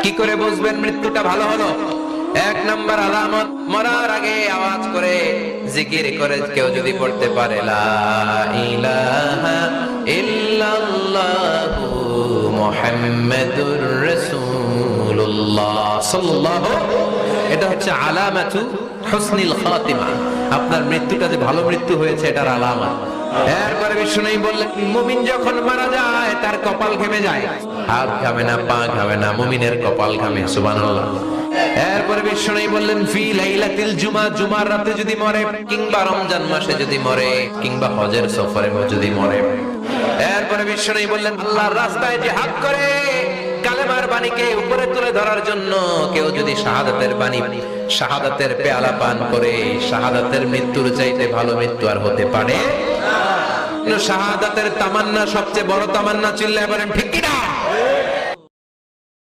কি করে বুঝবেন মৃত্যুটা ভালো হলো? এক নাম্বার আলামত, মরার আগে আওয়াজ করে জিকির করে কেউ যদি পড়তে পারে লা ইলাহা ইল্লাল্লাহু মুহাম্মাদুর রাসূলুল্লাহ সাল্লাল্লাহু, এটা হচ্ছে আলামাতু হুসনিল খাতিমা। আপনার মৃত্যুটা যে ভালো মৃত্যু হয়েছে এটার আলামত। এরপরে বিষ্ণু বললেন, মুমিন যখন মারা যায় তার কপাল ঘেমে যায়, হাত ঘামে না, পা ঘামে না, মুমিনের কপাল ঘামে। সুবহানাল্লাহ। এরপরে বিষ্ণু বললেন, ফি লাইলাতিল জুমা, জুমার রাতে যদি মরে, কিংবা রমজান মাসে যদি মরে, কিংবা হজের সফরে যদি মরে। এরপরে বিষ্ণু বললেন, আল্লাহর রাস্তায় জিহাদ করে কালেমার বাণীকে উপরে তুলে ধরার জন্য কেউ যদি শাহাদাতের বাণী, শাহাদাতের পেয়ালা পান করে, শাহাদাতের মৃত্যুর চাইতে ভালো মৃত্যু আর হতে পারে? শাহাদাতের তামান্না সবচেয়ে বড় তামান্না, চিল্লায় বলেন ঠিক কিনা?